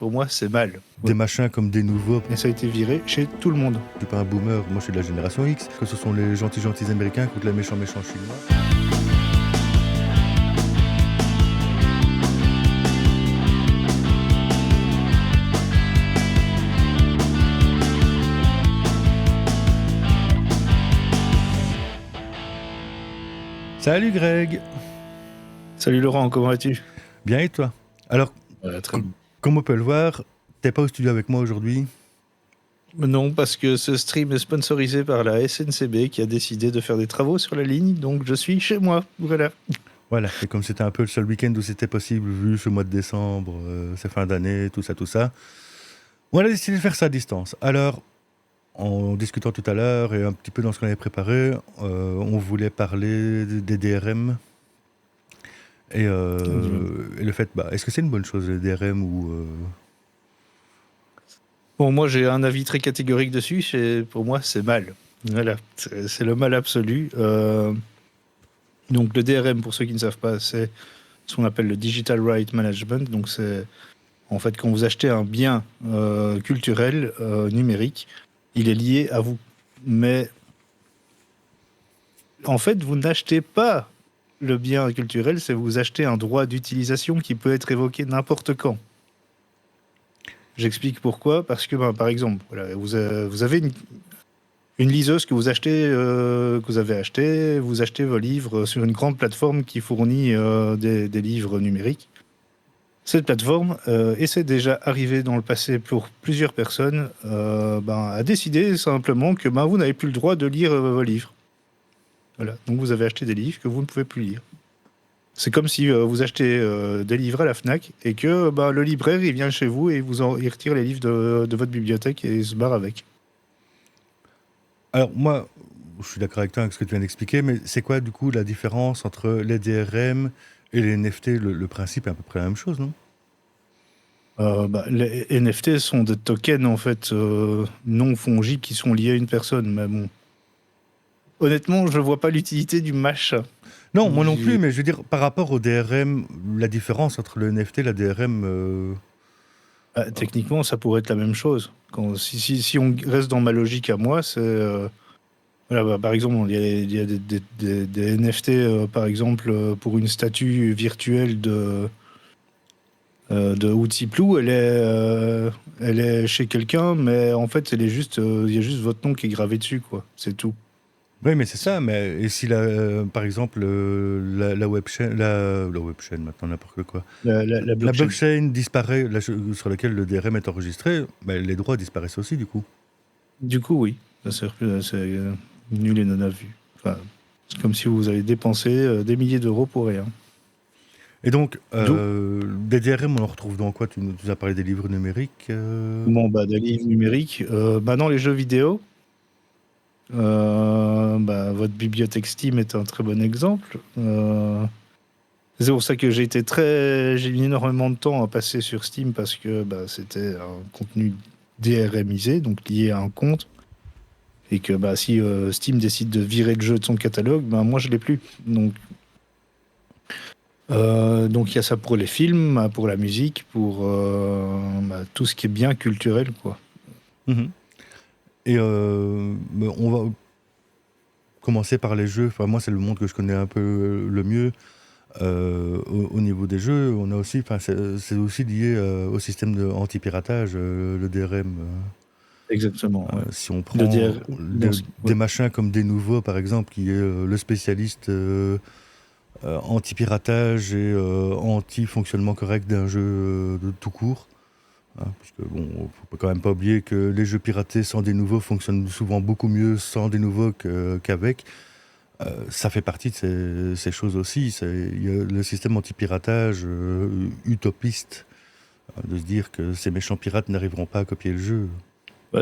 Pour moi, c'est mal. Des machins comme des nouveaux. Et ça a été viré chez tout le monde. Je suis pas un boomer, moi je suis de la génération X. Que ce sont les gentils américains contre les méchants chinois. Salut Greg. Salut Laurent, comment vas-tu? Bien et toi? Alors, Très bien. comme on peut le voir, t'es pas au studio avec moi aujourd'hui. Non, parce que ce stream est sponsorisé par la SNCB qui a décidé de faire des travaux sur la ligne, donc je suis chez moi, voilà. Voilà, et comme c'était un peu le seul week-end où c'était possible, vu ce mois de décembre, c'est fin d'année, tout ça, on a décidé de faire ça à distance. Alors, en discutant tout à l'heure et un petit peu dans ce qu'on avait préparé, on voulait parler des DRM et le fait, est-ce que c'est une bonne chose les DRM ou Bon, moi j'ai un avis très catégorique dessus, pour moi c'est mal. Voilà, c'est le mal absolu. Donc le DRM, pour ceux qui ne savent pas, c'est ce qu'on appelle le Digital Right Management. Donc c'est en fait quand vous achetez un bien culturel numérique, il est lié à vous. Mais en fait, vous n'achetez pas le bien culturel, c'est vous achetez un droit d'utilisation qui peut être évoqué n'importe quand. J'explique pourquoi. Parce que, par exemple, voilà, vous avez une liseuse que vous achetez, que vous avez achetée, vous achetez vos livres sur une grande plateforme qui fournit des livres numériques. Cette plateforme, et c'est déjà arrivé dans le passé pour plusieurs personnes, a décidé simplement que vous n'avez plus le droit de lire vos livres. Voilà. Donc vous avez acheté des livres que vous ne pouvez plus lire. C'est comme si vous achetez des livres à la FNAC et que le libraire il vient chez vous et il retire les livres de votre bibliothèque et il se barre avec. Alors moi, je suis d'accord avec toi avec ce que tu viens d'expliquer, mais c'est quoi du coup la différence entre les DRM et les NFT? Le principe est à peu près la même chose, non? Les NFT sont des tokens en fait non fongibles qui sont liés à une personne, mais bon. Honnêtement, je vois pas l'utilité du machin. Non, moi non plus, mais je veux dire, par rapport au DRM, la différence entre le NFT et la DRM... techniquement, ça pourrait être la même chose. Si on reste dans ma logique à moi, c'est... voilà, par exemple, il y a des NFT, par exemple, pour une statue virtuelle de Outsiplou, elle est chez quelqu'un, mais en fait, il y a juste votre nom qui est gravé dessus, quoi. C'est tout. Oui, mais c'est ça. Mais et si par exemple la webchain, la webchain maintenant n'importe quoi, La blockchain disparaît, sur laquelle le DRM est enregistré, les droits disparaissent aussi du coup. Du coup, oui, c'est nul et non avu. Enfin, c'est comme si vous avez dépensé des milliers d'euros pour rien. Et donc, des DRM, on en retrouve dans quoi? Tu nous as parlé des livres numériques Bon, des livres numériques. Dans les jeux vidéo, votre bibliothèque Steam est un très bon exemple. C'est pour ça que j'ai mis énormément de temps à passer sur Steam parce que c'était un contenu DRMisé, donc lié à un compte. Et que si Steam décide de virer le jeu de son catalogue, moi je l'ai plus. Donc il y a ça pour les films, pour la musique, pour tout ce qui est bien culturel, quoi. Et on va commencer par les jeux. Enfin, moi, c'est le monde que je connais un peu le mieux. Au niveau des jeux, on a aussi, c'est aussi lié au système de anti-piratage, le DRM. Exactement. Ouais. Si on prend des machins comme Des Nouveaux, par exemple, qui est le spécialiste anti-piratage et anti-fonctionnement correct d'un jeu de tout court. Puisque faut quand même pas oublier que les jeux piratés sans Des Nouveaux fonctionnent souvent beaucoup mieux sans Des Nouveaux qu'avec. Ça fait partie de ces choses aussi. Il y a le système anti-piratage utopiste, de se dire que ces méchants pirates n'arriveront pas à copier le jeu.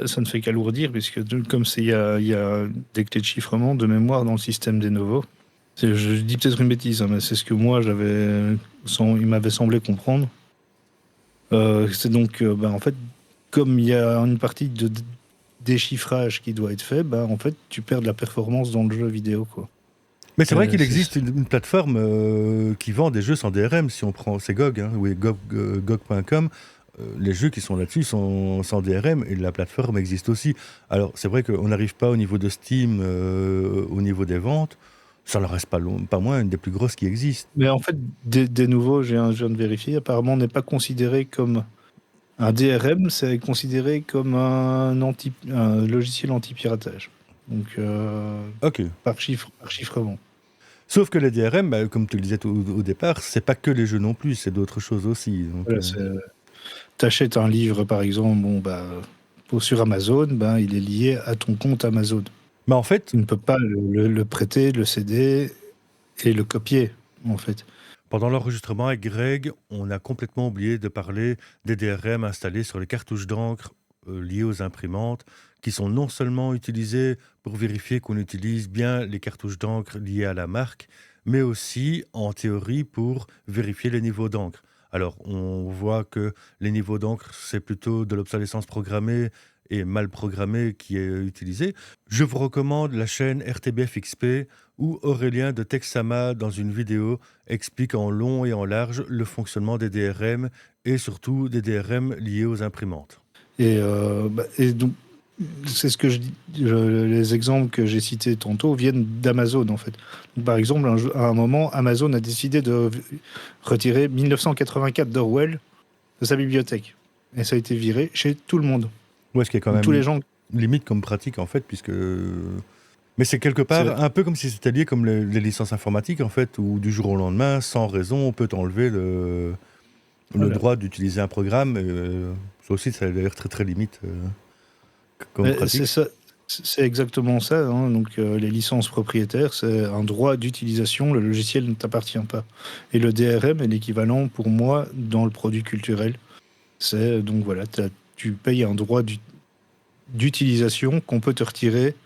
Ça ne fait qu'alourdir, puisque comme il y a des clés de chiffrement de mémoire dans le système Des Nouveaux. Je dis peut-être une bêtise, mais c'est ce que moi il m'avait semblé comprendre. C'est donc, en fait, comme il y a une partie de déchiffrage qui doit être fait, en fait, tu perds de la performance dans le jeu vidéo, quoi. Mais c'est vrai qu'il existe une plateforme qui vend des jeux sans DRM. Si on prend, c'est GOG, GOG.com. les jeux qui sont là-dessus sont sans DRM et la plateforme existe aussi. Alors, c'est vrai qu'on n'arrive pas au niveau de Steam, au niveau des ventes. Ça ne reste pas moins une des plus grosses qui existent. Mais en fait, des nouveaux, je viens de vérifier, apparemment, n'est pas considéré comme un DRM, c'est considéré comme un logiciel anti-piratage. Donc, Ok. par chiffrement. Sauf que les DRM, bah, comme tu le disais au départ, c'est pas que les jeux non plus, c'est d'autres choses aussi. Donc, Voilà, t'achètes un livre, par exemple, sur Amazon, il est lié à ton compte Amazon. Mais en fait, Tu ne peux pas le prêter, le céder et le copier, en fait. pendant l'enregistrement avec Greg, on a complètement oublié de parler des DRM installés sur les cartouches d'encre liées aux imprimantes, qui sont non seulement utilisées pour vérifier qu'on utilise bien les cartouches d'encre liées à la marque, mais aussi, en théorie, pour vérifier les niveaux d'encre. Alors, on voit que les niveaux d'encre, c'est plutôt de l'obsolescence programmée et mal programmée qui est utilisée. Je vous recommande la chaîne RTBF XP où Aurélien de Texama, dans une vidéo, explique en long et en large le fonctionnement des DRM et surtout des DRM liés aux imprimantes. Et donc, c'est ce que je dis. Les exemples que j'ai cités tantôt viennent d'Amazon, en fait. Donc, par exemple, à un moment, Amazon a décidé de retirer 1984 d'Orwell de sa bibliothèque. Et ça a été viré chez tout le monde. Ouais, ce qui est quand Donc, tous même les gens. limite comme pratique en fait, puisque... Mais c'est quelque C'est- part un peu comme si c'était lié comme les licences informatiques en fait, où du jour au lendemain, sans raison, on peut enlever le Voilà. droit d'utiliser un programme. Ça aussi, ça a l'air très très limite comme Mais pratique. c'est ça. C'est exactement ça. Hein. Donc, les licences propriétaires, c'est un droit d'utilisation. Le logiciel ne t'appartient pas. Et le DRM est l'équivalent pour moi dans le produit culturel. C'est donc voilà, tu payes un droit d'utilisation qu'on peut te retirer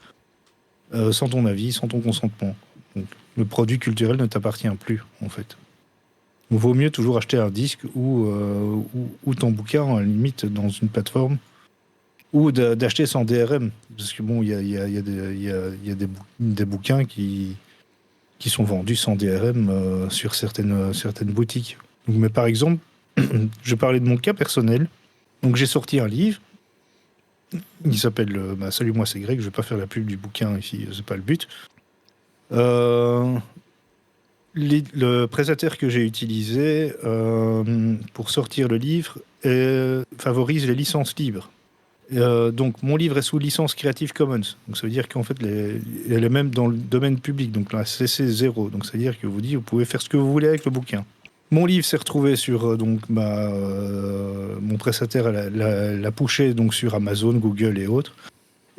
sans ton avis, sans ton consentement. Donc, le produit culturel ne t'appartient plus, en fait. Il vaut mieux toujours acheter un disque ou ton bouquin, à la limite, dans une plateforme, ou d'acheter sans DRM. Parce que bon, il y a des bouquins qui sont vendus sans DRM sur certaines boutiques. Donc, mais par exemple, je parlais de mon cas personnel. Donc j'ai sorti un livre. Il s'appelle Salut, moi c'est Greg. Je vais pas faire la pub du bouquin ici, c'est pas le but. Le prestataire que j'ai utilisé pour sortir le livre favorise les licences libres. Donc mon livre est sous licence Creative Commons. Donc ça veut dire qu'en fait elle est même dans le domaine public. Donc la CC 0. Donc ça veut dire que vous pouvez faire ce que vous voulez avec le bouquin. Mon livre s'est retrouvé sur mon prestataire l'a pushé donc sur Amazon, Google et autres.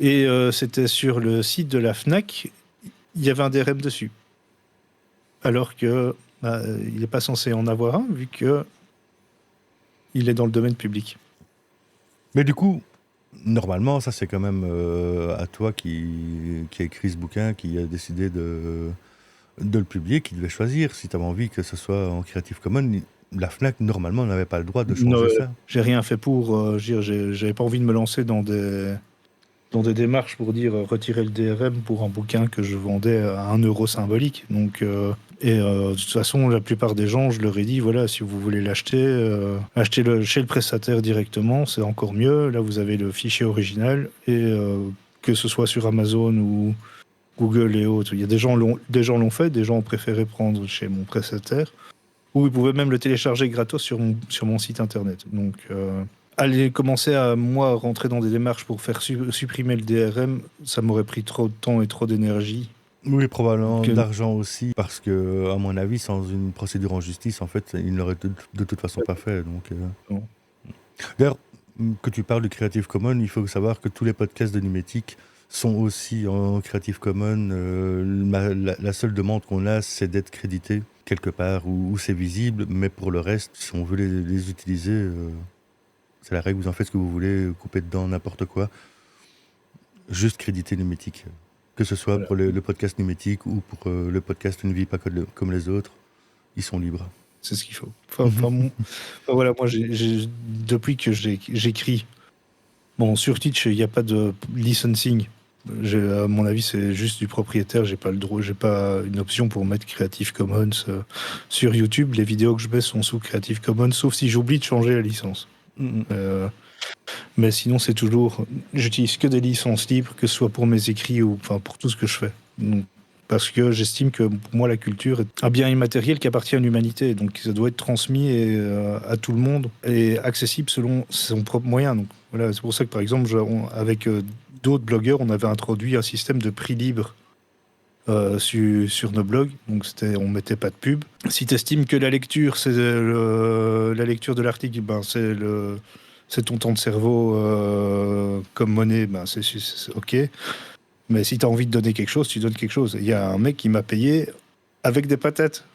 Et c'était sur le site de la Fnac, il y avait un DRM dessus. Alors que il n'est pas censé en avoir un vu que il est dans le domaine public. Mais du coup, normalement, ça c'est quand même à toi qui a écrit ce bouquin, qui a décidé de le publier, qui devait choisir. Si tu avais envie que ce soit en Creative Commons, la FNAC, normalement, n'avait pas le droit de changer ça. J'ai rien fait pour. J'avais pas envie de me lancer dans des démarches pour dire retirer le DRM pour un bouquin que je vendais à 1 euro symbolique. Donc, de toute façon, la plupart des gens, je leur ai dit voilà, si vous voulez l'acheter, achetez-le chez le prestataire directement, c'est encore mieux. Là, vous avez le fichier original et que ce soit sur Amazon ou Google et autres. Il y a des gens l'ont fait, des gens ont préféré prendre chez mon prestataire, ou ils pouvaient même le télécharger gratos sur mon site internet. Donc, aller commencer à moi rentrer dans des démarches pour faire supprimer le DRM, ça m'aurait pris trop de temps et trop d'énergie. Oui, probablement d'argent aussi, parce que, à mon avis, sans une procédure en justice, en fait, il ne l'aurait de toute façon pas fait. Donc, D'ailleurs, que tu parles de Creative Commons, il faut savoir que tous les podcasts de Numétique sont aussi en Creative Commons. La seule demande qu'on a, c'est d'être crédité quelque part où c'est visible, mais pour le reste, si on veut les utiliser, c'est la règle, vous en faites ce que vous voulez, coupez dedans n'importe quoi. Juste créditer Numétique. Que ce soit pour le podcast Numétique ou pour le podcast Une vie pas comme les autres, ils sont libres. C'est ce qu'il faut. Voilà, moi, depuis que j'écris, bon, sur Teach, il n'y a pas de licensing. À mon avis, c'est juste du propriétaire. J'ai pas le droit, j'ai pas une option pour mettre Creative Commons sur YouTube. Les vidéos que je mets sont sous Creative Commons, sauf si j'oublie de changer la licence. Mais sinon, c'est toujours... J'utilise que des licences libres, que ce soit pour mes écrits ou enfin, pour tout ce que je fais. Donc, parce que j'estime que pour moi, la culture est un bien immatériel qui appartient à l'humanité. Donc, ça doit être transmis à tout le monde et accessible selon son propre moyen. Donc, voilà, c'est pour ça que, par exemple, avec d'autres blogueurs, on avait introduit un système de prix libre sur nos blogs. Donc, on mettait pas de pub. Si tu estimes que la lecture, c'est la lecture de l'article, ben, c'est ton temps de cerveau comme monnaie, ben c'est OK. Mais si tu as envie de donner quelque chose, tu donnes quelque chose. Il y a un mec qui m'a payé avec des patates.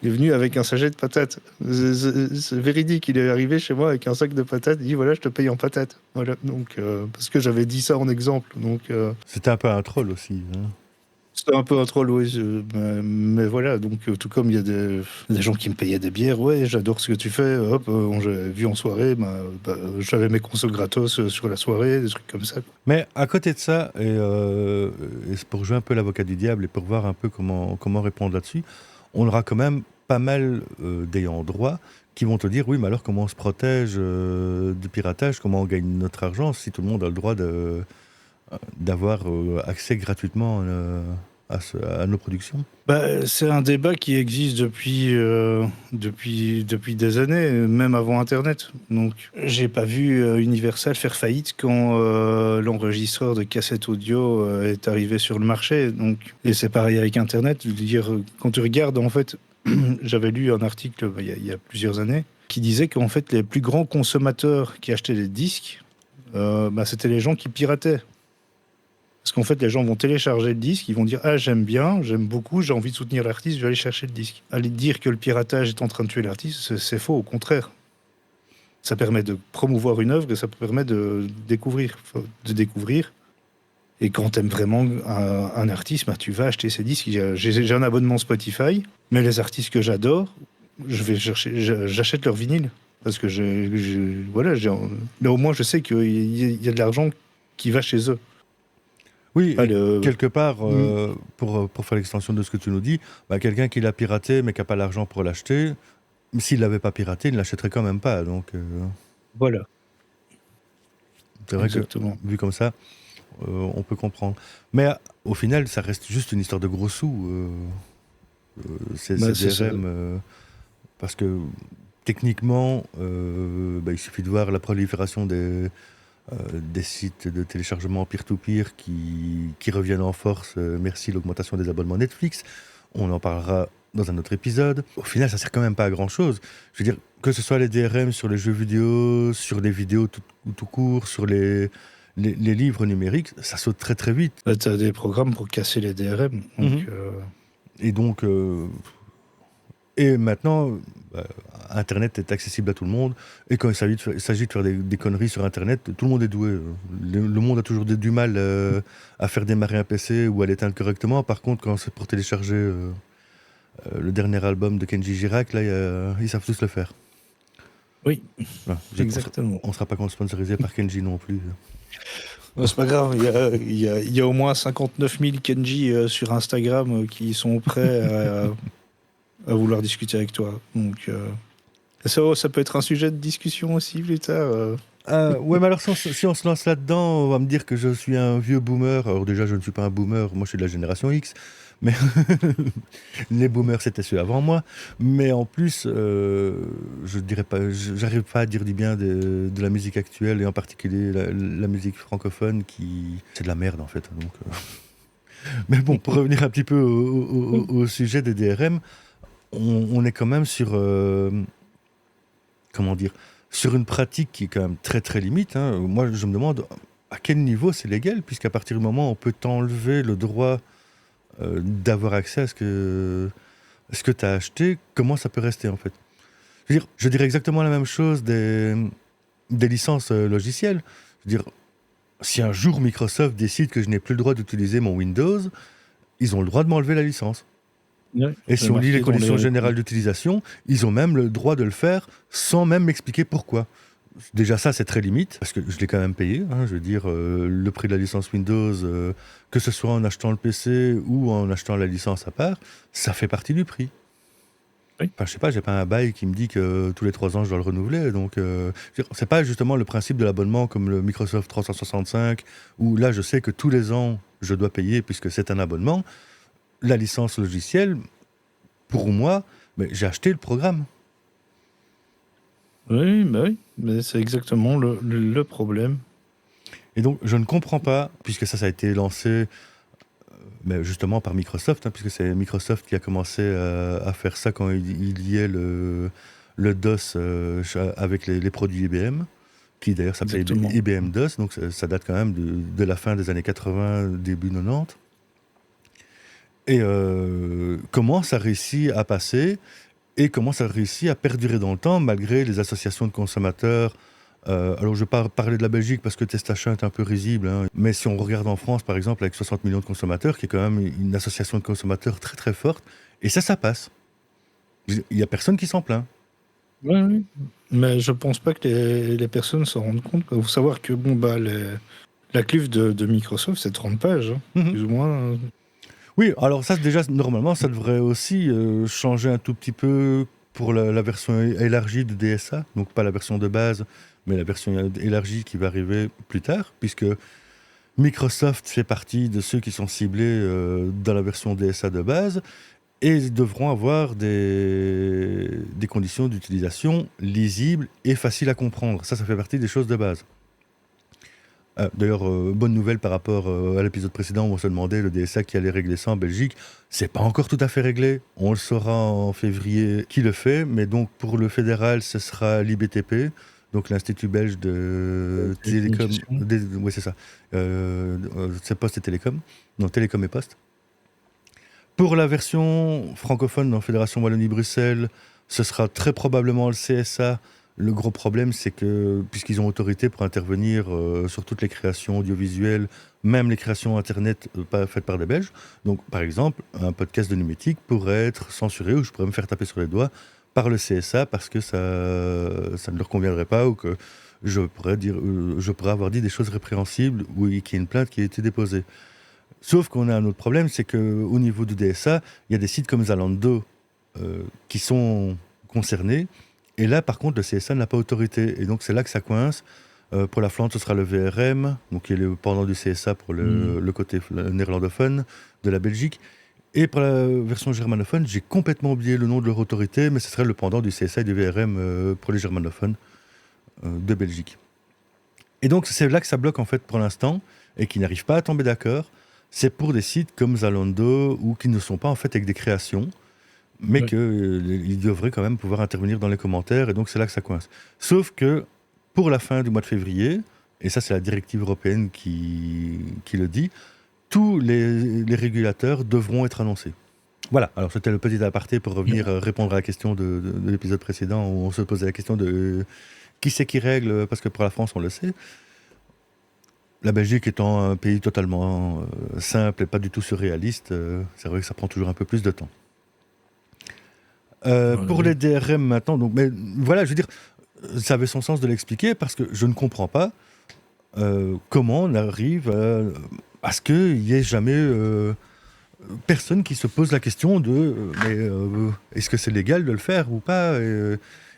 Il est venu avec un sachet de patates. C'est véridique. Il est arrivé chez moi avec un sac de patates. Il dit voilà, je te paye en patates. Voilà. Donc, parce que j'avais dit ça en exemple. Donc, C'était un peu un troll aussi. Hein. c'était un peu un troll, oui. Mais voilà, donc tout comme il y a des gens qui me payaient des bières, ouais, j'adore ce que tu fais. Hop, j'ai vu en soirée, j'avais mes consoles gratos sur la soirée, des trucs comme ça. Mais à côté de ça, et c'est pour jouer un peu l'avocat du diable et pour voir un peu comment répondre là-dessus, on aura quand même pas mal d'ayants droit qui vont te dire oui, mais alors comment on se protège du piratage, comment on gagne notre argent si tout le monde a le droit d'avoir accès gratuitement à nos productions. C'est un débat qui existe depuis des années, même avant Internet. Donc, j'ai pas vu Universal faire faillite quand l'enregistreur de cassettes audio est arrivé sur le marché. Donc, et c'est pareil avec Internet. Je veux dire, quand tu regardes, en fait, j'avais lu un article il y a plusieurs années qui disait qu'en fait, les plus grands consommateurs qui achetaient des disques, c'était les gens qui pirataient. Parce qu'en fait, les gens vont télécharger le disque, ils vont dire « Ah, j'aime bien, j'aime beaucoup, j'ai envie de soutenir l'artiste, je vais aller chercher le disque. » Aller dire que le piratage est en train de tuer l'artiste, c'est faux, au contraire. Ça permet de promouvoir une œuvre et ça permet de découvrir. Et quand t'aimes vraiment un artiste, tu vas acheter ses disques. J'ai un abonnement Spotify, mais les artistes que j'adore, j'achète leur vinyle. Parce que mais au moins, je sais qu'il y a de l'argent qui va chez eux. Oui, quelque part, pour faire l'extension de ce que tu nous dis, quelqu'un qui l'a piraté mais qui n'a pas l'argent pour l'acheter, s'il ne l'avait pas piraté, il ne l'achèterait quand même pas. Donc, voilà. C'est vrai Exactement. Que, vu comme ça, on peut comprendre. Mais au final, ça reste juste une histoire de gros sous, ces DRM. Parce que techniquement, il suffit de voir la prolifération des sites de téléchargement peer-to-peer qui reviennent en force, merci l'augmentation des abonnements Netflix. On en parlera dans un autre épisode. Au final, ça sert quand même pas à grand-chose. Je veux dire, que ce soit les DRM sur les jeux vidéo, sur les vidéos tout court, sur les livres numériques, ça saute très très vite. Tu as des programmes pour casser les DRM. Donc, Et donc... Et maintenant, Internet est accessible à tout le monde. Et quand il s'agit de faire des conneries sur Internet, tout le monde est doué. Le monde a toujours du mal à faire démarrer un PC ou à l'éteindre correctement. Par contre, quand c'est pour télécharger le dernier album de Kenji Girac, là, ils savent tous le faire. Oui, exactement. On ne sera pas sponsorisé par Kenji non plus. C'est pas grave, il y a au moins 59 000 Kenji sur Instagram qui sont prêts à vouloir discuter avec toi. Donc, ça peut être un sujet de discussion aussi plus tard. Ouais, mais alors si on se lance là-dedans, on va me dire que je suis un vieux boomer. Alors déjà, je ne suis pas un boomer, moi je suis de la génération X. Mais les boomers, c'était ceux avant moi. Mais en plus, je dirais pas, j'arrive pas à dire du bien de la musique actuelle, et en particulier la musique francophone, c'est de la merde en fait. Donc, Mais bon, pour revenir un petit peu au sujet des DRM, on est quand même sur, sur une pratique qui est quand même très très limite. Hein. Moi, je me demande à quel niveau c'est légal, puisqu'à partir du moment où on peut t'enlever le droit d'avoir accès à ce que tu as acheté, comment ça peut rester en fait ? Je dirais exactement la même chose des licences logicielles. Je veux dire, si un jour Microsoft décide que je n'ai plus le droit d'utiliser mon Windows, ils ont le droit de m'enlever la licence. Ouais, et si on lit les conditions générales d'utilisation, ils ont même le droit de le faire sans même m'expliquer pourquoi. Déjà ça, c'est très limite, parce que je l'ai quand même payé. Hein, je veux dire, le prix de la licence Windows, que ce soit en achetant le PC ou en achetant la licence à part, ça fait partie du prix. Oui. Enfin, je sais pas, j'ai pas un bail qui me dit que tous les 3 ans je dois le renouveler. Donc, c'est pas justement le principe de l'abonnement comme le Microsoft 365, où là je sais que tous les ans je dois payer puisque c'est un abonnement. La licence logicielle, pour moi, mais j'ai acheté le programme. Oui, bah oui, mais c'est exactement le problème. Et donc, je ne comprends pas, puisque ça a été lancé mais justement par Microsoft, hein, puisque c'est Microsoft qui a commencé à faire ça quand il y ait le DOS avec les produits IBM, qui d'ailleurs s'appelait Exactement. IBM DOS, donc ça date quand même de la fin des années 80, début 90. Et comment ça réussit à passer et comment ça réussit à perdurer dans le temps malgré les associations de consommateurs. Alors je ne vais pas parler de la Belgique parce que Testachat est un peu risible, hein, mais si on regarde en France par exemple avec 60 millions de consommateurs, qui est quand même une association de consommateurs très très forte, et ça passe. Il n'y a personne qui s'en plaint. Ouais, oui. Mais je pense pas que les personnes s'en rendent compte. Il faut savoir que bon, bah, la cuve de Microsoft, c'est 30 pages, hein, Mhm. plus ou moins. Oui, alors ça déjà, normalement, ça devrait aussi changer un tout petit peu pour la version élargie de DSA, donc pas la version de base, mais la version élargie qui va arriver plus tard, puisque Microsoft fait partie de ceux qui sont ciblés dans la version DSA de base, et ils devront avoir des conditions d'utilisation lisibles et faciles à comprendre. Ça fait partie des choses de base. D'ailleurs, bonne nouvelle par rapport à l'épisode précédent où on se demandait le DSA qui allait régler ça en Belgique. C'est pas encore tout à fait réglé. On le saura en février qui le fait, mais donc pour le fédéral, ce sera l'IBTP, donc l'Institut belge de télécom. Télécommunications. Oui, c'est ça. C'est Poste et Télécom. Non, Télécom et Poste. Pour la version francophone dans Fédération Wallonie-Bruxelles, ce sera très probablement le CSA. Le gros problème, c'est que, puisqu'ils ont autorité pour intervenir sur toutes les créations audiovisuelles, même les créations Internet pas faites par des Belges, donc par exemple, un podcast de Numétique pourrait être censuré, ou je pourrais me faire taper sur les doigts par le CSA parce que ça ne leur conviendrait pas, ou que je pourrais avoir dit des choses répréhensibles, ou qu'il y ait une plainte qui a été déposée. Sauf qu'on a un autre problème, c'est qu'au niveau du DSA, il y a des sites comme Zalando qui sont concernés. Et là, par contre, le CSA n'a pas autorité. Et donc, c'est là que ça coince. Pour la Flandre, ce sera le VRM, donc qui est le pendant du CSA pour le côté néerlandophone de la Belgique. Et pour la version germanophone, j'ai complètement oublié le nom de leur autorité, mais ce serait le pendant du CSA et du VRM pour les germanophones de Belgique. Et donc, c'est là que ça bloque, en fait, pour l'instant, et qui n'arrivent pas à tomber d'accord. C'est pour des sites comme Zalando, ou qui ne sont pas, en fait, avec des créations, mais Ouais. qu'ils devraient quand même pouvoir intervenir dans les commentaires, et donc c'est là que ça coince. Sauf que, pour la fin du mois de février, et ça c'est la directive européenne qui le dit, tous les régulateurs devront être annoncés. Voilà, alors c'était le petit aparté pour revenir répondre à la question de l'épisode précédent où on se posait la question de qui c'est qui règle, parce que pour la France on le sait. La Belgique étant un pays totalement simple et pas du tout surréaliste, c'est vrai que ça prend toujours un peu plus de temps. Pour les DRM maintenant, donc, mais voilà, je veux dire, ça avait son sens de l'expliquer parce que je ne comprends pas comment on arrive à ce qu'il n'y ait jamais personne qui se pose la question de est-ce que c'est légal de le faire ou pas,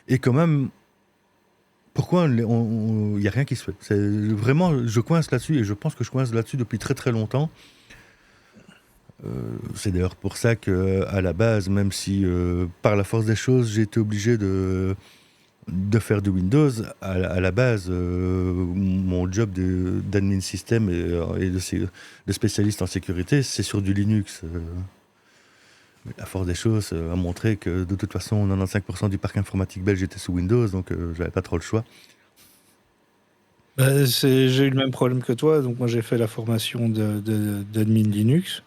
et quand même, pourquoi il n'y a rien qui se fait. C'est vraiment, je coince là-dessus, et je pense que je coince là-dessus depuis très très longtemps. C'est d'ailleurs pour ça qu'à la base, même si par la force des choses, j'ai été obligé de faire du Windows, à la base, mon job d'admin système et de spécialiste en sécurité, c'est sur du Linux. Mais la force des choses a montré que de toute façon, 95% du parc informatique belge était sous Windows, donc j'avais pas trop le choix. J'ai eu le même problème que toi, donc moi j'ai fait la formation d'admin Linux.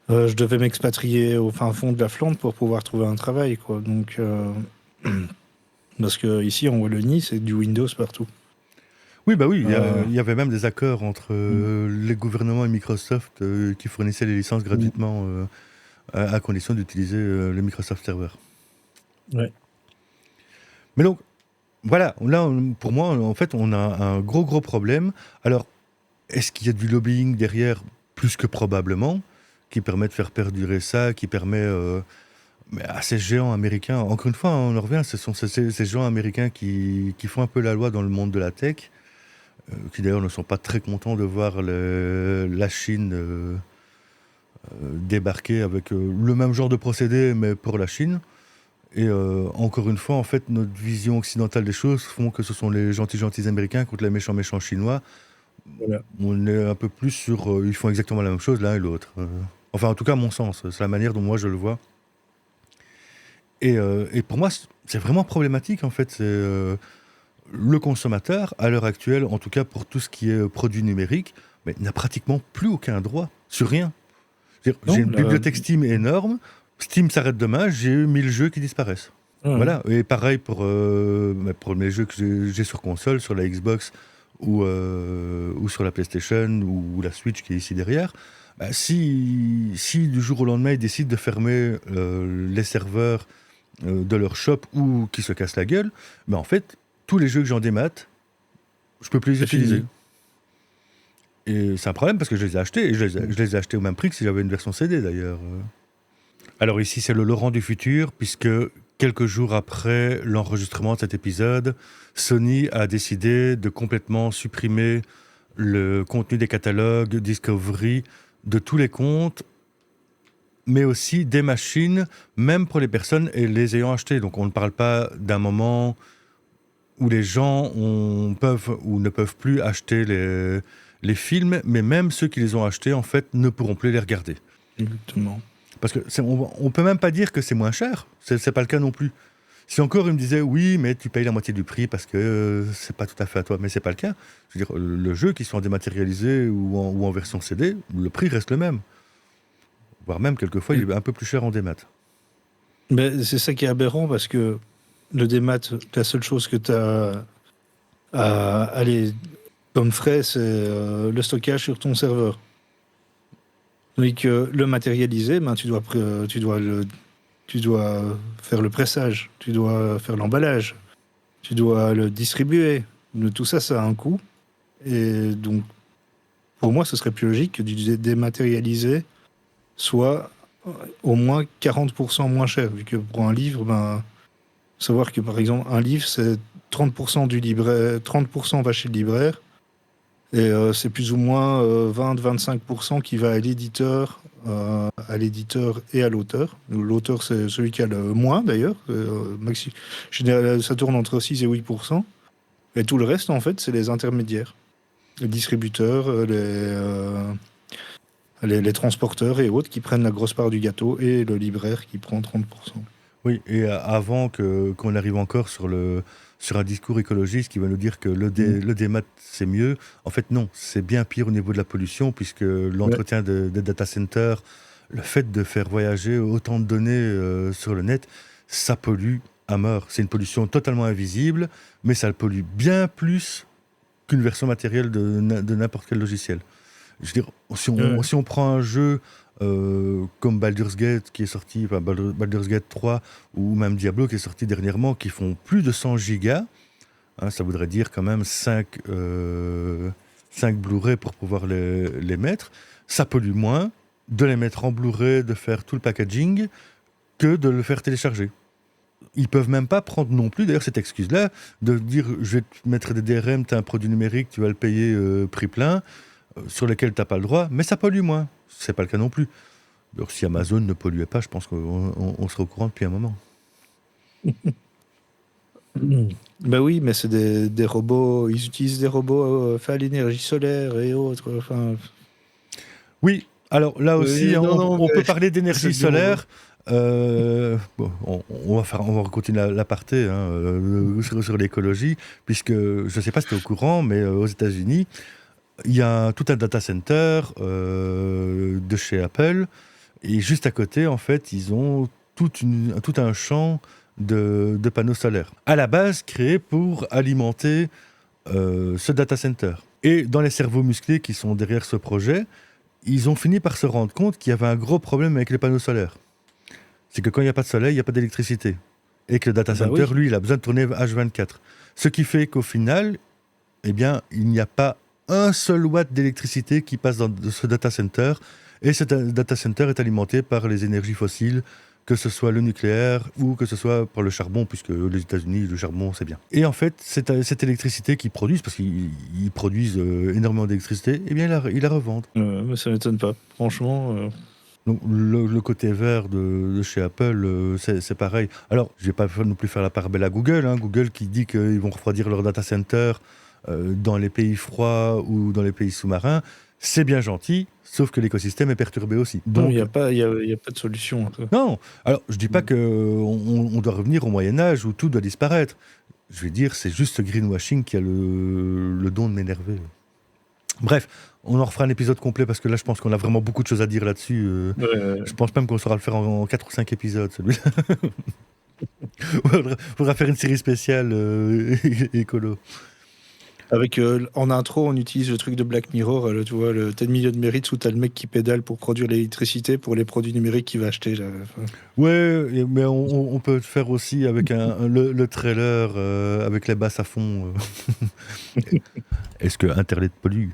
Je devais m'expatrier au fin fond de la Flandre pour pouvoir trouver un travail, quoi. Donc, parce que ici en Wallonie, c'est du Windows partout. Oui, bah oui, il y avait même des accords entre les gouvernements et Microsoft qui fournissaient les licences gratuitement à condition d'utiliser le Microsoft Server. Ouais. Mais donc, voilà, là, pour moi, en fait, on a un gros problème. Alors, est-ce qu'il y a du lobbying derrière? Plus que probablement, qui permet de faire perdurer ça, qui permet Mais à ces géants américains, encore une fois, on en revient, ce sont ces géants américains qui font un peu la loi dans le monde de la tech, qui d'ailleurs ne sont pas très contents de voir la Chine débarquer avec le même genre de procédé, mais pour la Chine. Et encore une fois, en fait, notre vision occidentale des choses font que ce sont les gentils Américains contre les méchants Chinois. Voilà. On est un peu plus sur... ils font exactement la même chose l'un et l'autre. Enfin, en tout cas, à mon sens. C'est la manière dont moi je le vois. Et pour moi, c'est vraiment problématique, en fait. C'est le consommateur, à l'heure actuelle, en tout cas pour tout ce qui est produit numérique, mais n'a pratiquement plus aucun droit sur rien. Non, J'ai une bibliothèque Steam énorme. Steam s'arrête demain, j'ai eu 1000 jeux qui disparaissent. ouais. Voilà. Et pareil pour mes jeux que j'ai sur console, sur la Xbox ou sur la PlayStation ou la Switch qui est ici derrière. Bah, si du jour au lendemain ils décident de fermer les serveurs de leur shop ou qu'ils se cassent la gueule, bah, en fait, tous les jeux que j'en démat, je peux plus les C'est utiliser. fini. Et c'est un problème parce que je les ai achetés et je les ai achetés au même prix que si j'avais une version CD d'ailleurs. Alors ici, c'est le Laurent du futur, puisque quelques jours après l'enregistrement de cet épisode, Sony a décidé de complètement supprimer le contenu des catalogues Discovery de tous les comptes, mais aussi des machines, même pour les personnes les ayant achetées. Donc on ne parle pas d'un moment où les gens peuvent ou ne peuvent plus acheter les films, mais même ceux qui les ont achetés, en fait, ne pourront plus les regarder. Exactement. Parce que on peut même pas dire que c'est moins cher. C'est pas le cas non plus. Si encore il me disait oui, mais tu payes la moitié du prix parce que c'est pas tout à fait à toi, mais c'est pas le cas. Je veux dire, le jeu qui soit dématérialisé ou en version CD, le prix reste le même. Voire même quelquefois il est un peu plus cher en démat. Mais c'est ça qui est aberrant parce que le démat, la seule chose que tu as à aller comme frais, c'est le stockage sur ton serveur. Tandis que le matérialisé, ben, tu dois faire le pressage, tu dois faire l'emballage, tu dois le distribuer. Tout ça, ça a un coût. Et donc, pour moi, ce serait plus logique que du dématérialisé soit au moins 40% moins cher. Vu que pour un livre, ben, savoir que par exemple, un livre, c'est 30% du libraire, 30% va chez le libraire, et c'est plus ou moins 20-25% qui va à l'éditeur et à l'auteur. L'auteur, c'est celui qui a le moins d'ailleurs. Ça tourne entre 6 et 8%. Et tout le reste, en fait, c'est les intermédiaires. Les distributeurs, les transporteurs et autres qui prennent la grosse part du gâteau et le libraire qui prend 30%. Oui, et avant qu'on arrive encore sur un discours écologiste qui va nous dire que le démat c'est mieux, en fait non, c'est bien pire au niveau de la pollution puisque l'entretien des data centers, le fait de faire voyager autant de données sur le net, ça pollue à mort. C'est une pollution totalement invisible, mais ça pollue bien plus qu'une version matérielle de n'importe quel logiciel. Je veux dire, si on prend un jeu comme Baldur's Gate qui est sorti, enfin Baldur's Gate 3 ou même Diablo qui est sorti dernièrement, qui font plus de 100 gigas, hein, ça voudrait dire quand même 5 Blu-ray pour pouvoir les mettre, ça pollue moins de les mettre en Blu-ray, de faire tout le packaging, que de le faire télécharger. Ils peuvent même pas prendre non plus, d'ailleurs, cette excuse-là, de dire je vais te mettre des DRM, tu as un produit numérique, tu vas le payer prix plein, sur lequel tu n'as pas le droit, mais ça pollue moins. C'est pas le cas non plus. Alors, si Amazon ne polluait pas, je pense qu'on serait au courant depuis un moment. Ben oui, mais c'est des robots, ils utilisent des robots faits à l'énergie solaire et autres. Enfin, oui, alors là aussi, on peut parler d'énergie solaire. Bon, on va continuer l'aparté sur l'écologie, puisque je ne sais pas si tu es au courant, mais aux États-Unis, il y a tout un data center de chez Apple, et juste à côté, en fait, ils ont tout un champ de panneaux solaires, à la base créé pour alimenter ce data center. Et dans les cerveaux musclés qui sont derrière ce projet, ils ont fini par se rendre compte qu'il y avait un gros problème avec les panneaux solaires. C'est que quand il n'y a pas de soleil, il n'y a pas d'électricité. Et que le data center, lui, il a besoin de tourner H24. Ce qui fait qu'au final, eh bien, il n'y a pas un seul watt d'électricité qui passe dans ce data center. Et ce data center est alimenté par les énergies fossiles que ce soit le nucléaire ou que ce soit par le charbon, puisque les États-Unis, le charbon, c'est bien. Et en fait, cette électricité qu'ils produisent, parce qu'ils produisent énormément d'électricité, eh bien, ils la revendent. Mais ça m'étonne pas. Franchement, Donc, le côté vert de chez Apple, c'est pareil. Alors, je vais pas non plus faire la part belle à Google. Google qui dit qu'ils vont refroidir leur data center dans les pays froids ou dans les pays sous-marins. C'est bien gentil, sauf que l'écosystème est perturbé aussi. non, Donc, il n'y a pas de solution. Un peu. non. Alors, je dis pas qu'on doit revenir au Moyen-Âge où tout doit disparaître. Je vais dire, c'est juste ce greenwashing qui a le don de m'énerver. Bref, on en refera un épisode complet parce que là, je pense qu'on a vraiment beaucoup de choses à dire là-dessus. Je pense même qu'on saura le faire en 4 ou 5 épisodes, celui-là. Faudra faire une série spéciale écolo. Avec en intro, on utilise le truc de Black Mirror, tu vois, t'as le milieu de mérite où t'as le mec qui pédale pour produire l'électricité pour les produits numériques qu'il va acheter. Là. Ouais, mais on peut le faire aussi avec le trailer avec les basses à fond. Est-ce que Internet pollue?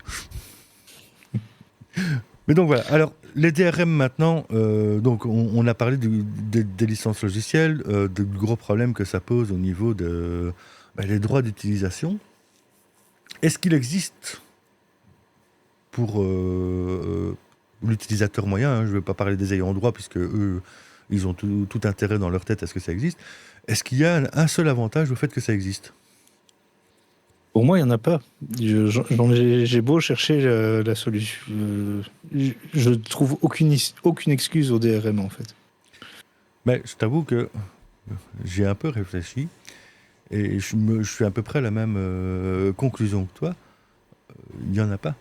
Mais donc voilà, alors les DRM maintenant, donc on a parlé des licences logicielles, du gros problème que ça pose au niveau des droits d'utilisation. Est-ce qu'il existe pour l'utilisateur moyen, je ne vais pas parler des ayants droit puisque eux, ils ont tout intérêt dans leur tête à ce que ça existe. Est-ce qu'il y a un seul avantage au fait que ça existe? Pour moi, il n'y en a pas. J'ai beau chercher la solution. Je ne trouve aucune excuse au DRM, en fait. Mais je t'avoue que j'ai un peu réfléchi et je suis à peu près à la même conclusion que toi. Il n'y en a pas.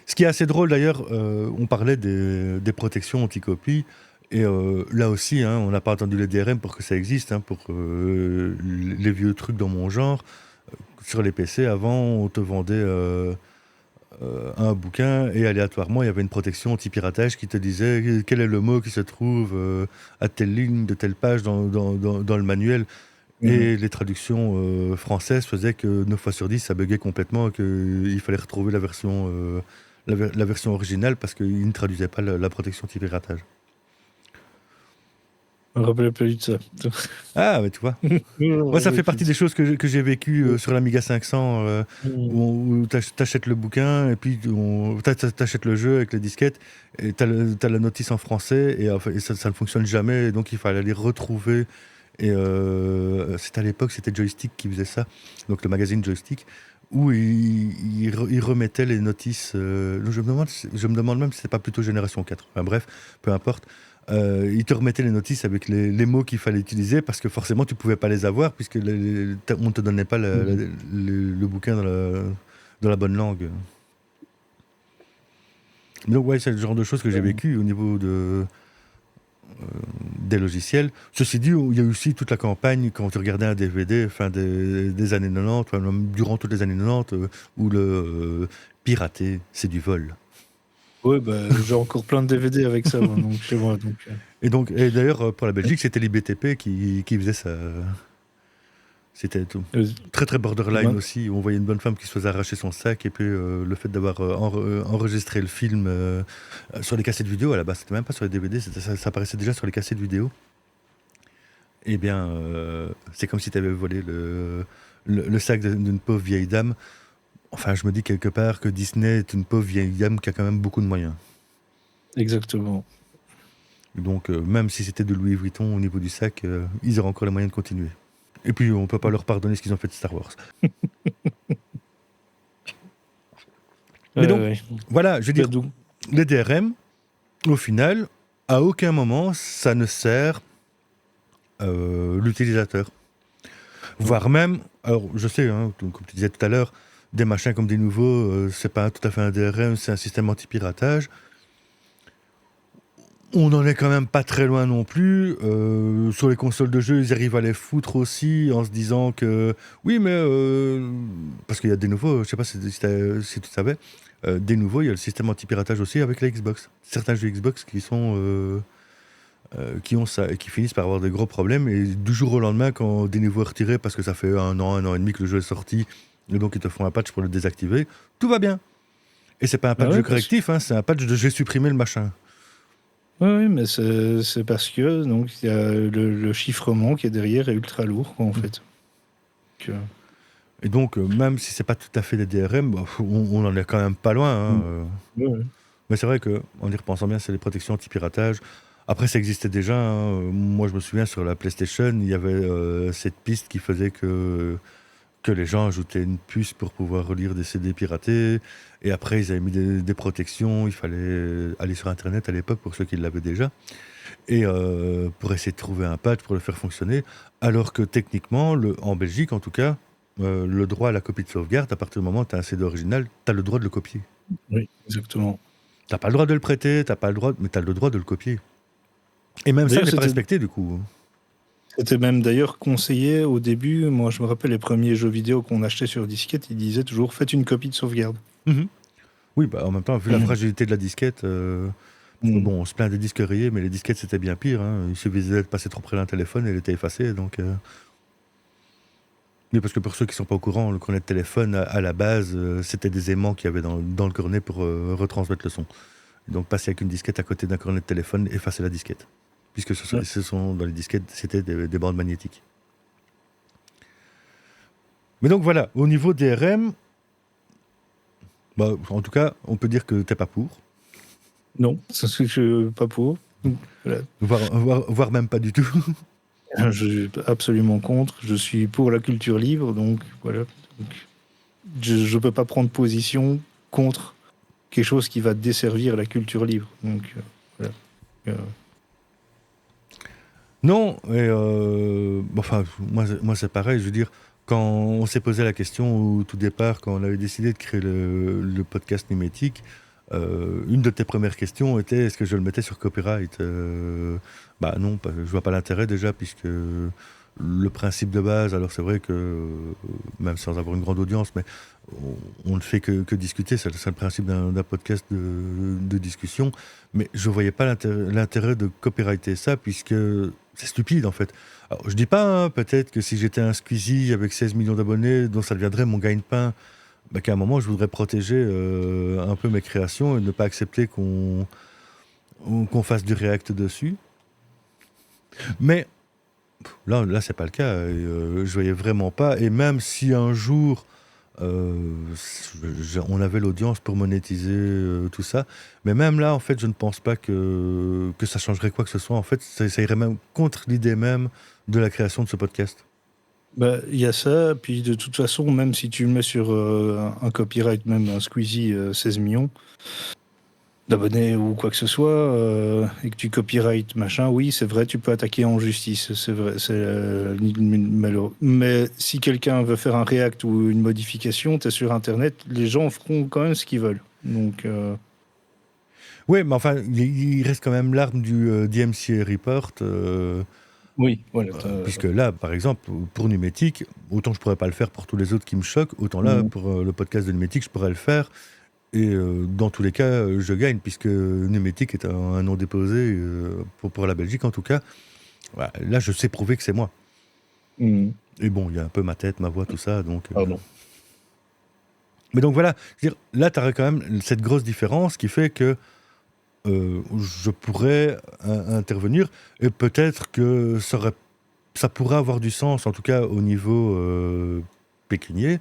Ce qui est assez drôle d'ailleurs, on parlait des protections anti-copie. Et là aussi, on n'a pas attendu les DRM pour que ça existe, pour les vieux trucs dans mon genre. Sur les PC, avant, on te vendait un bouquin et aléatoirement, il y avait une protection anti-piratage qui te disait quel est le mot qui se trouve à telle ligne de telle page dans le manuel. Et les traductions françaises faisaient que 9 fois sur 10, ça buguait complètement et qu'il fallait retrouver la version originale parce qu'ils ne traduisaient pas la protection anti-piratage. Je me rappelais plus de ça. Ah, mais tu vois. Moi, ça fait partie des choses que j'ai vécues sur l'Amiga 500, où t'achètes le bouquin, et puis t'achètes le jeu avec les disquettes, et t'as la notice en français, et ça ne fonctionne jamais, et donc il fallait aller retrouver. Et c'était à l'époque, c'était Joystick qui faisait ça, donc le magazine Joystick, où il remettait les notices. Je me demande même si c'était pas plutôt Génération 4. Enfin, bref, peu importe. Il te remettait les notices avec les mots qu'il fallait utiliser parce que forcément tu pouvais pas les avoir puisque on ne te donnait pas le bouquin dans la bonne langue. Donc ouais, c'est le genre de choses que j'ai vécu au niveau des logiciels. Ceci dit, il y a aussi toute la campagne quand tu regardais un DVD fin des années 90, même durant toutes les années 90, où le pirater, c'est du vol. Oui, j'ai encore plein de DVD avec ça chez moi. Et d'ailleurs, pour la Belgique, c'était l'IBTP qui faisait ça. C'était tout. Très très borderline aussi. On voyait une bonne femme qui se faisait arracher son sac et puis le fait d'avoir enregistré le film sur les cassettes vidéo, à la base, c'était même pas sur les DVD, ça apparaissait déjà sur les cassettes vidéo. Eh bien, c'est comme si tu avais volé le sac d'une pauvre vieille dame. Enfin, je me dis quelque part que Disney est une pauvre vieille dame qui a quand même beaucoup de moyens. Exactement. Donc, même si c'était de Louis Vuitton au niveau du sac, ils auraient encore les moyens de continuer. Et puis, on ne peut pas leur pardonner ce qu'ils ont fait de Star Wars. Mais donc, voilà, je veux dire, les DRM, au final, à aucun moment, ça ne sert l'utilisateur. Voire même, alors je sais, comme tu disais tout à l'heure, des machins comme des nouveaux, c'est pas tout à fait un DRM, c'est un système anti-piratage. On n'en est quand même pas très loin non plus. Sur les consoles de jeux, ils arrivent à les foutre aussi en se disant que oui, mais parce qu'il y a des nouveaux, je sais pas si tu savais, des nouveaux, il y a le système anti-piratage aussi avec la Xbox. Certains jeux Xbox qui sont qui ont ça et qui finissent par avoir des gros problèmes et du jour au lendemain, quand des nouveaux est retiré parce que ça fait un an et demi que le jeu est sorti, et donc ils te font un patch pour le désactiver, tout va bien. Et c'est pas un patch de correctif, c'est un patch de j'ai supprimé le machin. Oui, mais c'est parce que donc il y a le chiffrement qui est derrière est ultra lourd, quoi, en fait. Donc, Et donc, même si c'est pas tout à fait des DRM, bah, on en est quand même pas loin. Hein, ouais, ouais. Mais c'est vrai qu'en y repensant bien, c'est les protections anti-piratage. Après, ça existait déjà. Hein. Moi, je me souviens, sur la PlayStation, il y avait cette piste qui faisait que les gens ajoutaient une puce pour pouvoir relire des CD piratés. Et après, ils avaient mis des protections. Il fallait aller sur Internet à l'époque, pour ceux qui l'avaient déjà. Et pour essayer de trouver un patch pour le faire fonctionner. Alors que techniquement, en Belgique en tout cas, le droit à la copie de sauvegarde, à partir du moment où tu as un CD original, tu as le droit de le copier. Oui, exactement. T'as pas le droit de le prêter, t'as pas le droit, mais t'as le droit de le copier. Et même ça D'ailleurs, n'est pas respecté du coup. c'était même d'ailleurs conseillé au début. Moi, je me rappelle les premiers jeux vidéo qu'on achetait sur disquette, ils disaient toujours faites une copie de sauvegarde. Mhm. Oui, bah en même temps, vu la fragilité de la disquette, bon, on se plaint des disques rayés, mais les disquettes c'était bien pire. Hein. Il suffisait de passer trop près d'un téléphone et elle était effacée. Donc, oui, parce que pour ceux qui sont pas au courant, le cornet de téléphone, à la base, c'était des aimants qu'il y avait dans le cornet pour retransmettre le son. Et donc, passer avec une disquette à côté d'un cornet de téléphone, effacer la disquette. Puisque ce sont dans les disquettes, c'était des bandes magnétiques. Mais donc voilà, au niveau des RM, bah, en tout cas, on peut dire que t'es pas pour. Non, c'est ce que je suis pas pour. Donc, voilà. Voire même pas du tout. Je suis absolument contre. Je suis pour la culture libre, donc voilà. Donc, je ne peux pas prendre position contre quelque chose qui va desservir la culture libre. Donc voilà. Non, et enfin, moi c'est pareil, je veux dire, quand on s'est posé la question au tout départ, quand on avait décidé de créer le podcast Numétique, une de tes premières questions était est-ce que je le mettais sur copyright Bah non, je vois pas l'intérêt déjà, puisque le principe de base, alors c'est vrai que, même sans avoir une grande audience, mais on ne fait que discuter, c'est le principe d'un podcast de discussion, mais je voyais pas l'intérêt de copyrighter ça, puisque c'est stupide en fait. Alors, je dis pas, hein, peut-être que si j'étais un Squeezie avec 16 millions d'abonnés, dont ça deviendrait mon gagne-pain, bah, qu'à un moment je voudrais protéger un peu mes créations et ne pas accepter qu'on fasse du react dessus. Mais là c'est pas le cas, et, je voyais vraiment pas. Et même si un jour on avait l'audience pour monétiser tout ça, mais même là en fait je ne pense pas que ça changerait quoi que ce soit. En fait ça irait même contre l'idée même de la création de ce podcast. Bah, il y a ça, puis de toute façon, même si tu le mets sur un copyright, même un Squeezie 16 millions d'abonnés ou quoi que ce soit, et que tu copyright machin, oui, c'est vrai, tu peux attaquer en justice, c'est vrai. Mais si quelqu'un veut faire un react ou une modification, tu es sur Internet, les gens feront quand même ce qu'ils veulent. Donc, Oui, mais enfin, il reste quand même l'arme du DMCA Report. oui, voilà. Puisque là, par exemple, pour Numétique, autant je pourrais pas le faire pour tous les autres qui me choquent, autant là, pour le podcast de Numétique, je pourrais le faire. Et dans tous les cas, je gagne, puisque Numétique est un nom déposé pour la Belgique, en tout cas. Voilà, là, je sais prouver que c'est moi. Et bon, il y a un peu ma tête, ma voix, tout ça. Donc, Pardon. Mais donc voilà, je veux dire, là, tu as quand même cette grosse différence qui fait que je pourrais intervenir, et peut-être que ça pourrait avoir du sens, en tout cas au niveau pécunier,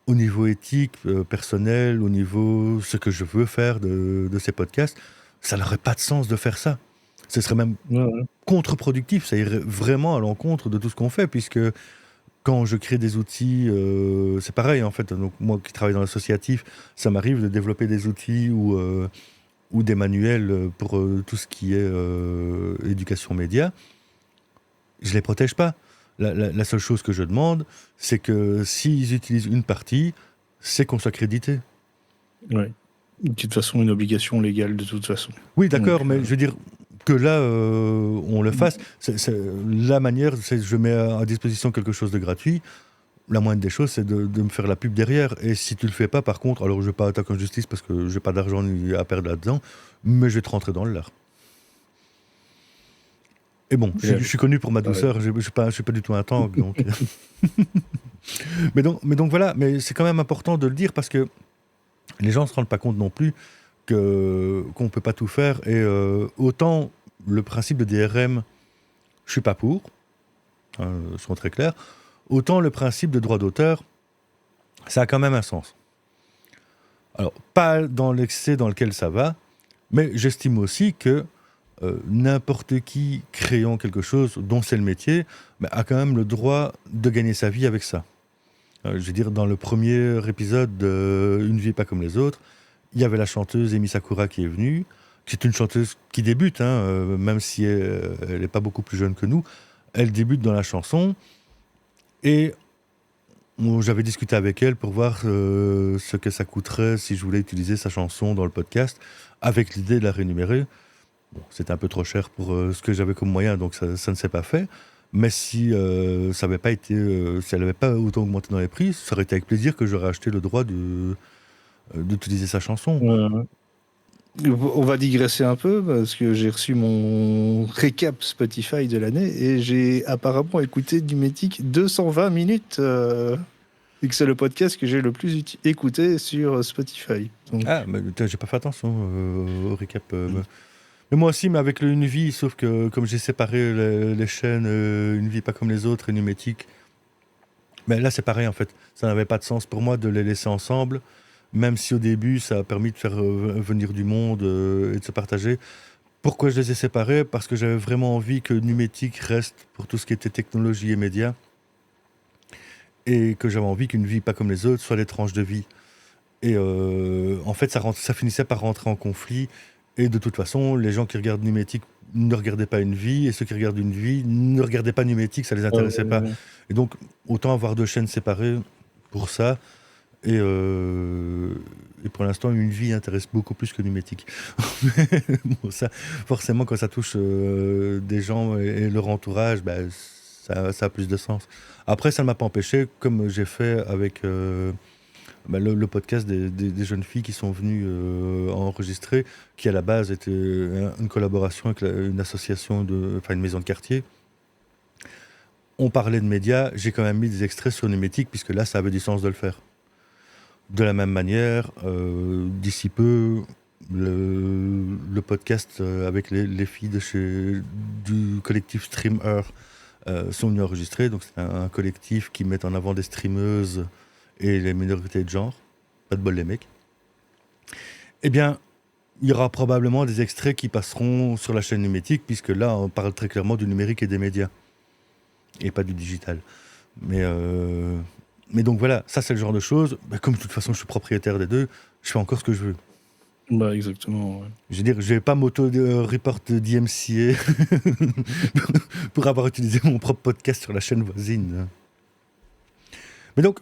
au niveau éthique, personnel, au niveau ce que je veux faire de ces podcasts. Ça n'aurait pas de sens de faire ça. Ce serait même contre-productif, ça irait vraiment à l'encontre de tout ce qu'on fait, puisque quand je crée des outils, c'est pareil en fait. Donc, moi qui travaille dans l'associatif, ça m'arrive de développer des outils ou des manuels pour tout ce qui est éducation média. Je les protège pas. La seule chose que je demande, c'est que s'ils utilisent une partie, c'est qu'on soit crédité. Oui. De toute façon, une obligation légale, de toute façon. Oui, d'accord, mais je veux dire que là, on le fasse. La manière, c'est je mets à disposition quelque chose de gratuit. La moindre des choses, c'est de me faire la pub derrière. Et si tu le fais pas, par contre, alors je vais pas attaquer en justice parce que j'ai pas d'argent à perdre là-dedans, mais je vais te rentrer dans le lard. Et bon, je suis connu pour ma douceur, je suis pas du tout un tank, donc. mais donc voilà, mais c'est quand même important de le dire parce que les gens ne se rendent pas compte non plus qu'on ne peut pas tout faire. Et autant le principe de DRM, je suis pas pour, hein, soyons très clairs, autant le principe de droit d'auteur, ça a quand même un sens. Alors, pas dans l'excès dans lequel ça va, mais j'estime aussi que n'importe qui créant quelque chose dont c'est le métier a quand même le droit de gagner sa vie avec ça. Je veux dire, dans le premier épisode de Une vie pas comme les autres, il y avait la chanteuse Emi Sakura qui est venue, qui est une chanteuse qui débute, même si elle n'est pas beaucoup plus jeune que nous. Elle débute dans la chanson et j'avais discuté avec elle pour voir ce que ça coûterait si je voulais utiliser sa chanson dans le podcast, avec l'idée de la rémunérer. Bon, c'était un peu trop cher pour ce que j'avais comme moyen, donc ça ne s'est pas fait. Mais si ça avait pas été, si elle n'avait pas autant augmenté dans les prix, ça aurait été avec plaisir que j'aurais acheté le droit d'utiliser sa chanson. On va digresser un peu parce que j'ai reçu mon récap Spotify de l'année et j'ai apparemment écouté Numétique 220 minutes et que c'est le podcast que j'ai le plus écouté sur Spotify. Donc... Ah, mais j'ai pas fait attention au récap. Mais moi aussi, mais avec le Une Vie, sauf que comme j'ai séparé les chaînes Une Vie pas comme les autres et Numétique, mais là c'est pareil en fait. Ça n'avait pas de sens pour moi de les laisser ensemble, même si au début ça a permis de faire venir du monde et de se partager. Pourquoi je les ai séparés? Parce que j'avais vraiment envie que Numétique reste pour tout ce qui était technologie et médias, et que j'avais envie qu'Une Vie pas comme les autres soit les tranches de vie. Et en fait, ça finissait par rentrer en conflit. Et de toute façon, les gens qui regardent Numétique ne regardaient pas Une Vie, et ceux qui regardent Une Vie ne regardaient pas Numétique, ça les intéressait pas. Et donc, autant avoir deux chaînes séparées pour ça. Et pour l'instant, Une Vie intéresse beaucoup plus que Numétique. Bon, ça, forcément, quand ça touche des gens et leur entourage, ça a plus de sens. Après, ça ne m'a pas empêché, comme j'ai fait avec le podcast des jeunes filles qui sont venues enregistrer, qui à la base était une collaboration avec une association, une maison de quartier. On parlait de médias, j'ai quand même mis des extraits sur Numétique, puisque là, ça avait du sens de le faire. De la même manière, d'ici peu, le podcast avec les filles du collectif Streamer sont venues enregistrer. Donc c'est un collectif qui met en avant des streameuses et les minorités de genre. Pas de bol les mecs. Eh bien, il y aura probablement des extraits qui passeront sur la chaîne Numétique, puisque là, on parle très clairement du numérique et des médias, et pas du digital. Mais donc voilà, ça c'est le genre de choses. Comme de toute façon je suis propriétaire des deux, je fais encore ce que je veux. Bah exactement. Ouais. Je veux dire, je vais pas m'auto-report DMCA pour avoir utilisé mon propre podcast sur la chaîne voisine. Mais donc,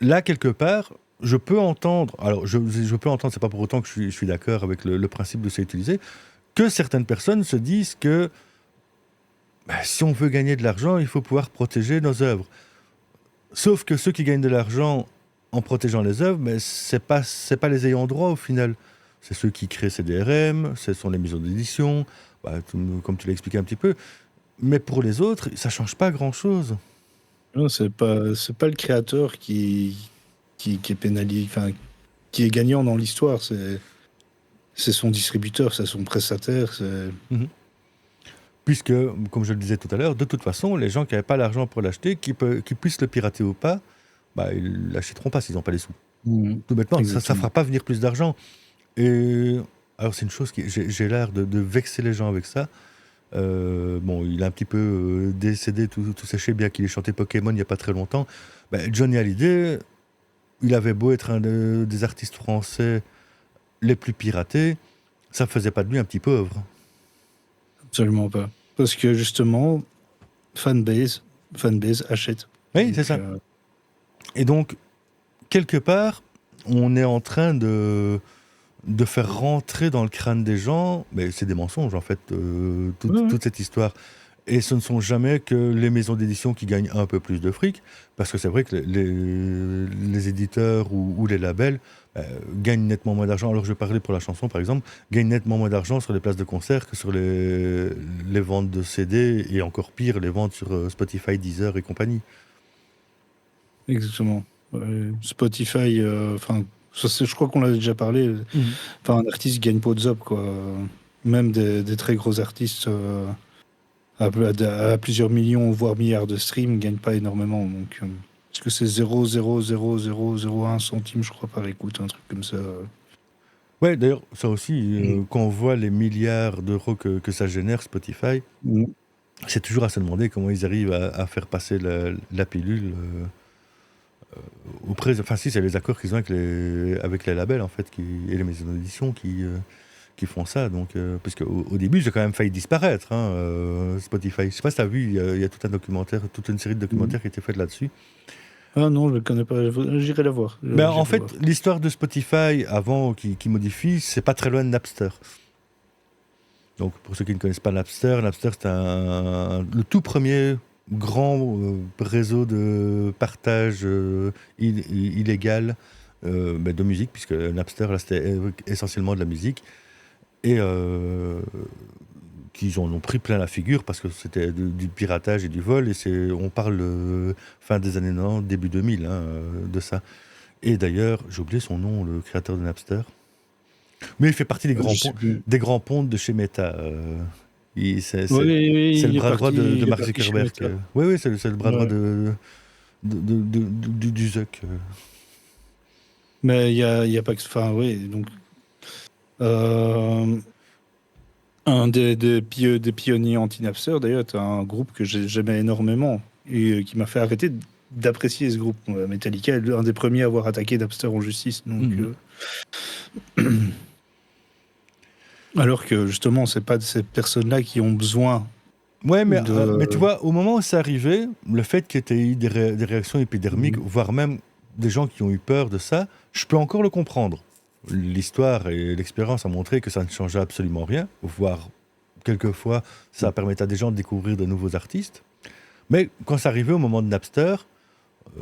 là quelque part, je peux entendre, alors je peux entendre, c'est pas pour autant que je suis d'accord avec le principe de ça utiliser, que certaines personnes se disent que si on veut gagner de l'argent, il faut pouvoir protéger nos œuvres. Sauf que ceux qui gagnent de l'argent en protégeant les œuvres, mais c'est pas les ayants droit au final. C'est ceux qui créent ces DRM, ce sont les maisons d'édition, comme tu l'as expliqué un petit peu. Mais pour les autres, ça change pas grand-chose. Non, c'est pas le créateur qui est pénalisé, qui est gagnant dans l'histoire. C'est son distributeur, c'est son prestataire. Puisque, comme je le disais tout à l'heure, de toute façon, les gens qui n'avaient pas l'argent pour l'acheter, qui puissent le pirater ou pas, ils ne l'achèteront pas s'ils n'ont pas les sous. Tout bêtement, ça ne fera pas venir plus d'argent. Et alors, c'est une chose j'ai l'air de vexer les gens avec ça. Il a un petit peu décédé, tout séché, bien qu'il ait chanté Pokémon il n'y a pas très longtemps. Johnny Hallyday, il avait beau être un des artistes français les plus piratés, ça ne faisait pas de lui un petit pauvre. Absolument pas. Parce que justement, fanbase achète. Oui, c'est ça. Et donc, quelque part, on est en train de faire rentrer dans le crâne des gens, mais c'est des mensonges en fait, toute cette histoire. Et ce ne sont jamais que les maisons d'édition qui gagnent un peu plus de fric, parce que c'est vrai que les éditeurs ou les labels gagnent nettement moins d'argent. Alors je vais parler pour la chanson par exemple, gagnent nettement moins d'argent sur les places de concert que sur les ventes de CD, et encore pire, les ventes sur Spotify, Deezer et compagnie. Exactement. Spotify, Je crois qu'on l'a déjà parlé. Mhm. Enfin, un artiste gagne pas de zop, quoi. Même des très gros artistes à plusieurs millions, voire milliards de streams, gagnent pas énormément. Donc, parce que c'est 0,00001 centime, je crois, par écoute, un truc comme ça. Ouais, d'ailleurs, ça aussi, quand on voit les milliards d'euros que ça génère, Spotify, Mm. c'est toujours à se demander comment ils arrivent à faire passer la pilule auprès. Enfin, si, c'est les accords qu'ils ont avec les labels, en fait, et les maisons d'édition qui font ça. Donc, parce qu'au début, j'ai quand même failli disparaître, hein, Spotify. Je sais pas si tu as vu, il y a tout un documentaire, toute une série de documentaires qui a été faite là-dessus. Ah non, je le connais pas. J'irai la voir. Ben, en J'irai fait, voir. l'histoire de Spotify, avant qui modifie, c'est pas très loin de Napster. Donc, pour ceux qui ne connaissent pas Napster, Napster, c'est le tout premier grand réseau de partage illégal ben, de musique, puisque Napster, là, c'était essentiellement de la musique. Et qu'ils en ont pris plein la figure parce que c'était du piratage et du vol. Et on parle fin des années 90, début 2000 hein, de ça. Et d'ailleurs, j'ai oublié son nom, le créateur de Napster. Mais il fait partie Je sais plus. des grands pontes de chez Meta. C'est Oui, oui, c'est le il est bras droit parti, de il est Mark parti chez Zuckerberg. Meta. Oui, oui, c'est le bras droit Ouais. du Zuck. Mais il y a pas que. Enfin, oui, donc. euh, un des pionniers anti-Napster, d'ailleurs, tu un groupe que j'aimais énormément et qui m'a fait arrêter d'apprécier ce groupe. Metallica est un des premiers à avoir attaqué Napster en justice. Donc, Mhm. alors que justement, c'est pas de ces personnes-là qui ont besoin Ouais, mais tu de. vois, au moment où c'est arrivé, le fait qu'il y ait eu des réactions épidermiques, voire même des gens qui ont eu peur de ça, je peux encore le comprendre. L'histoire et l'expérience ont montré que ça ne changeait absolument rien, voire quelquefois ça permettait à des gens de découvrir de nouveaux artistes. Mais quand c'est arrivé au moment de Napster, euh,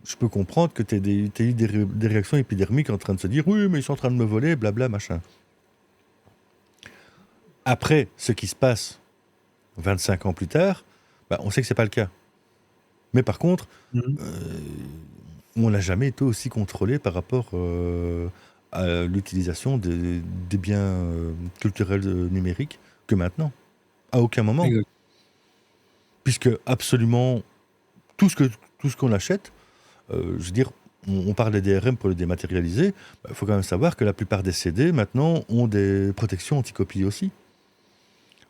je peux comprendre que tu aies eu des réactions épidermiques en train de se dire oui, mais ils sont en train de me voler, blabla, machin. Après, ce qui se passe 25 ans plus tard, bah, on sait que c'est pas le cas. Mais par contre, Mhm. euh, on n'a jamais été aussi contrôlé par rapport à l'utilisation des biens culturels numériques que maintenant. À aucun moment. Exact. Puisque absolument tout ce que tout ce qu'on achète, je veux dire, on parle des DRM pour le dématérialiser, il faut quand même savoir que la plupart des CD maintenant ont des protections anti-copie aussi.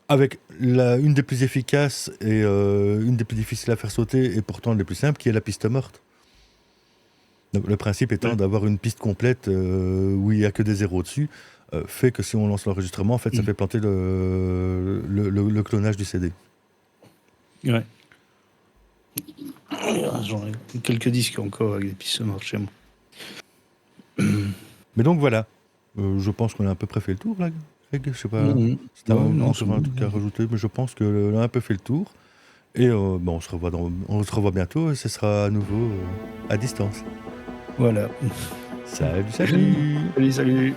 Avec une des plus efficaces et une des plus difficiles à faire sauter et pourtant une des plus simples, qui est la piste morte. Donc, le principe étant Ouais. d'avoir une piste complète où il n'y a que des zéros dessus, fait que si on lance l'enregistrement, en fait, ça fait planter le clonage du CD. Ouais. J'en ai quelques disques encore avec des pistes sonores chez moi. Mais donc voilà, je pense qu'on a à peu près fait le tour, là, Greg. Je sais pas Mhm. si tu as Ouais, non, encore un truc à rajouter, mais je pense qu'on a un peu fait le tour. Et bon, on se revoit bientôt et ce sera à nouveau à distance. voilà. Salut, salut! Salut, salut.